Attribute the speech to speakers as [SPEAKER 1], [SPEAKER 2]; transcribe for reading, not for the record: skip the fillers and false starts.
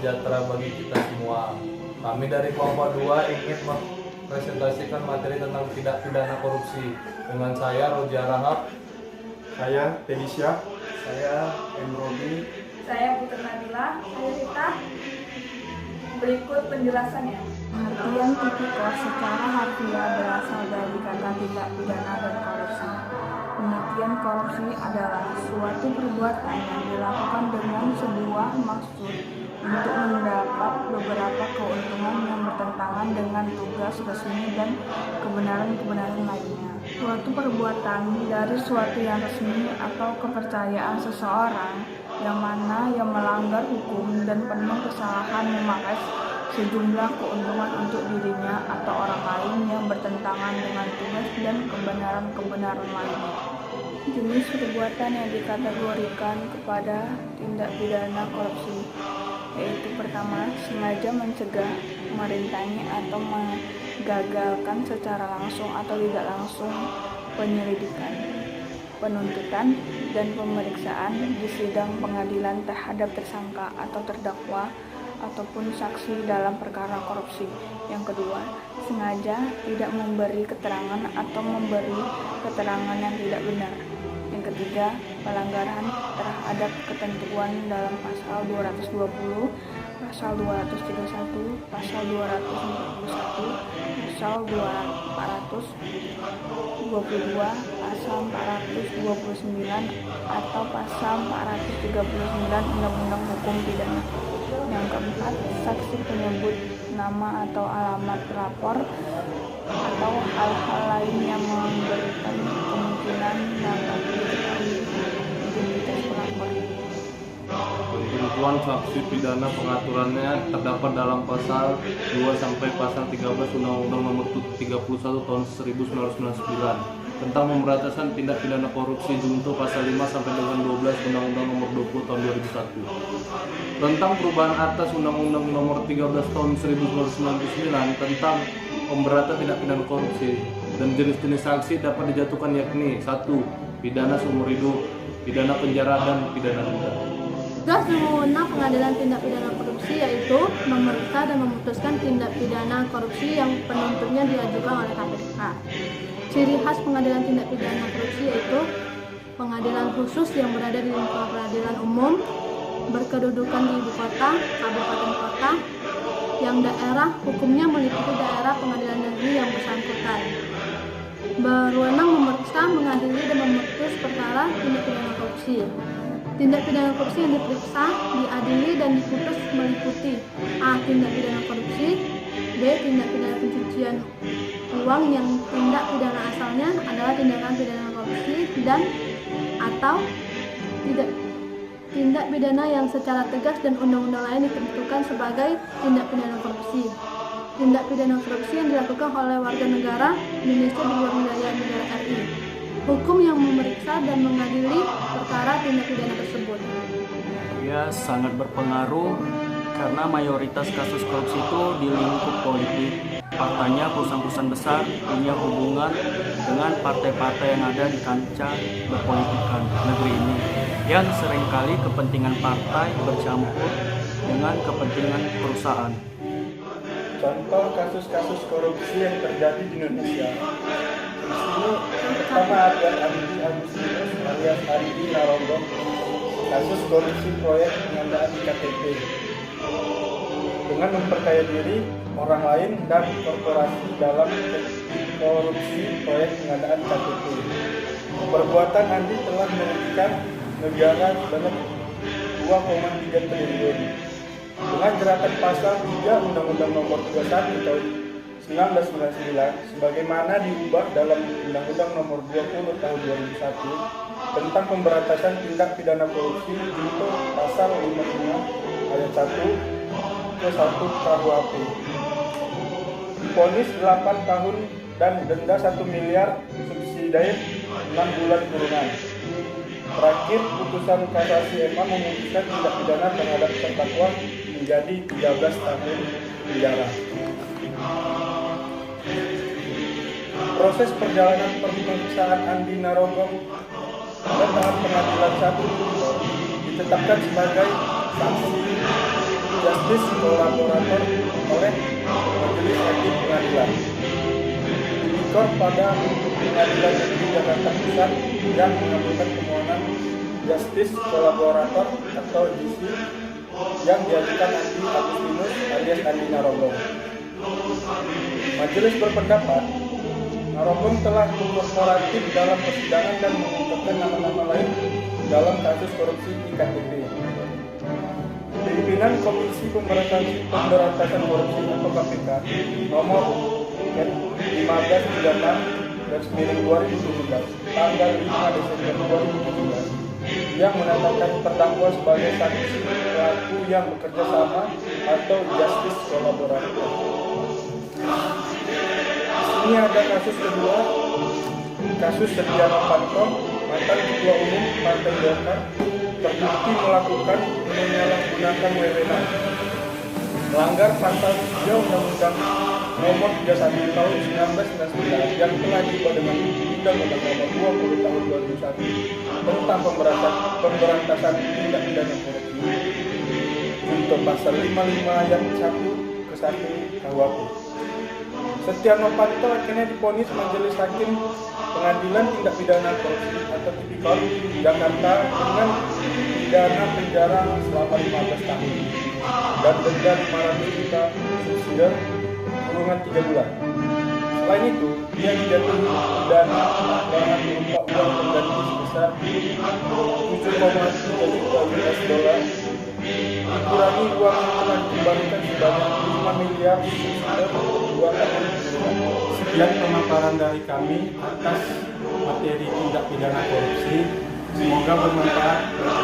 [SPEAKER 1] sejahtera bagi kita semua. Kami dari kelompok 2 ingin mempresentasikan materi tentang tindak pidana korupsi. Dengan saya Roja Rahab,
[SPEAKER 2] saya Felicia,
[SPEAKER 3] saya Robi,
[SPEAKER 4] saya Putri Nabila, saya Rita. Berikut penjelasannya.
[SPEAKER 5] Pengertian tipikor secara harfiah berasal dari kata tindak pidana dan korupsi. Pengertian korupsi adalah suatu perbuatan yang dilakukan dengan sebuah maksud untuk mendapat beberapa keuntungan yang bertentangan dengan tugas resmi dan kebenaran-kebenaran lainnya. Suatu perbuatan dari suatu yang resmi atau kepercayaan seseorang yang mana yang melanggar hukum dan penuh kesalahan memakai sejumlah keuntungan untuk dirinya atau orang lain yang bertentangan dengan tugas dan kebenaran-kebenaran lainnya. Jenis perbuatan yang dikategorikan kepada tindak pidana korupsi yaitu pertama, sengaja mencegah, merintangi atau menggagalkan secara langsung atau tidak langsung penyelidikan, penuntutan, dan pemeriksaan di sidang pengadilan terhadap tersangka atau terdakwa ataupun saksi dalam perkara korupsi. Yang kedua, sengaja tidak memberi keterangan atau memberi keterangan yang tidak benar. Yang ketiga, pelanggaran terhadap ketentuan dalam pasal 220, pasal 231, pasal 241, pasal 422, pasal 429, atau pasal 439 Undang-Undang Hukum Pidana. Yang keempat, saksi penyebut nama atau alamat pelapor atau hal-hal lain yang memberikan kemungkinan dapat diketahui identitas pelapor.
[SPEAKER 1] Ketentuan saksi pidana pengaturannya terdapat dalam pasal 2 sampai pasal 13 Undang-Undang Nomor 31 Tahun 1999 tentang pemberantasan tindak pidana korupsi, junto pasal 5 sampai dengan 12 Undang-Undang Nomor 20 Tahun 2001 tentang perubahan atas Undang-Undang Nomor 13 Tahun 1999 tentang pemberantasan tindak pidana korupsi. Dan jenis-jenis sanksi dapat dijatuhkan yakni 1. Pidana seumur hidup, pidana penjara, dan pidana denda.
[SPEAKER 6] Tugas dan wewenang Pengadilan Tindak Pidana Korupsi yaitu memeriksa dan memutuskan tindak pidana korupsi yang penuntutnya diajukan oleh KPK. Ciri khas Pengadilan Tindak Pidana Korupsi yaitu pengadilan khusus yang berada di lingkungan peradilan umum, berkedudukan di ibu kota, kabupaten kota, yang daerah hukumnya meliputi daerah pengadilan negeri yang bersangkutan. Berwenang memeriksa, mengadili, dan memutus perkara tindak pidana korupsi. Tindak pidana korupsi yang diperiksa, diadili, dan diputus meliputi A. Tindak pidana korupsi, B. Tindak pidana pencucian uang yang tindak pidana asalnya adalah tindakan pidana korupsi, dan atau tindak pidana yang secara tegas dan undang-undang lain ditentukan sebagai tindak pidana korupsi. Tindak pidana korupsi yang dilakukan oleh warga negara Indonesia di luar wilayah negara RI. Hukum yang memeriksa dan mengadili perkara tindak pidana tersebut.
[SPEAKER 3] ya sangat berpengaruh karena mayoritas kasus korupsi itu di lingkup politik. Faktanya perusahaan-perusahaan besar punya hubungan dengan partai-partai yang ada di kancah berpolitikan negeri ini, yang seringkali kepentingan partai bercampur dengan kepentingan perusahaan.
[SPEAKER 2] Contoh kasus-kasus korupsi yang terjadi di Indonesia. Di sini yang pertama ada Andi Agustinus alias Andi Narogong, kasus korupsi proyek pengadaan IKTP dengan memperkaya diri orang lain dan korporasi dalam korupsi proyek pengadaan KTP. Perbuatan Andi telah merugikan negara sebanyak 2,3 triliun. Dengan jeratan pasal 3 Undang-Undang Nomor 31 Tahun 1999 sebagaimana diubah dalam Undang-Undang Nomor 20 Tahun 2001 tentang pemberantasan tindak pidana korupsi junto pasal 55 ayat 1 ke 1 KUHP. Vonis 8 tahun dan denda 1 miliar subsidi 6 bulan kurungan. Terakhir, putusan kasasi MA memutuskan tindak pidana terhadap terdakwa menjadi 13 tahun penjara. Proses perjalanan pemeriksaan Andi Narogong pada tahap pengadilan 1 ditetapkan sebagai saksi justice kolaborator oleh Majelis Hakim Pengadilan. Tipikor pada Pengadilan Negeri Jakarta Pusat yang mengabulkan permohonan justice kolaborator atau JC yang diajukan Andi Agustinus alias Andi Narogong. Majelis berpendapat Narogong telah kooperatif dalam persidangan dan mengungkapkan nama-nama lain dalam kasus korupsi IKTP. Pimpinan Komisi Pemberantasan Korupsi atau KPK nomor 1536/2017 tanggal 5 Desember 2017 yang menetapkan terdakwa sebagai saksi pelaku yang bekerja sama atau justice kolaborator. Ini ada kasus kedua, kasus Setia Novanto, mantan Ketua Umum Partai Golkar, terbukti melakukan menyalahgunakan wewenang, melanggar pasal 3 Undang-Undang Nomor 31 Tahun 1999 yang telah diubah dengan Undang-Undang Nomor 20 Tahun 2001 tentang pemberantasan tindak pidana korupsi untuk pasal 55 ayat 1 ke 1 KUHP. Setia Novanto akhirnya divonis Majelis Hakim Pengadilan Tindak Pidana Korupsi atau Tipikor Jakarta dengan pidana penjara selama 15 tahun dan denda 500 juta subsidi kurungan 3 bulan. Selain itu, dia dijatuhi pidana pelanggaran berupa uang pengganti sebesar 7,3 juta US dollar dikurangi uang yang telah dikembalikan sebanyak 5 miliar subsidi 2 tahun. Sekian pemaparan dari kami atas materi tindak pidana korupsi. Semoga bermanfaat bagi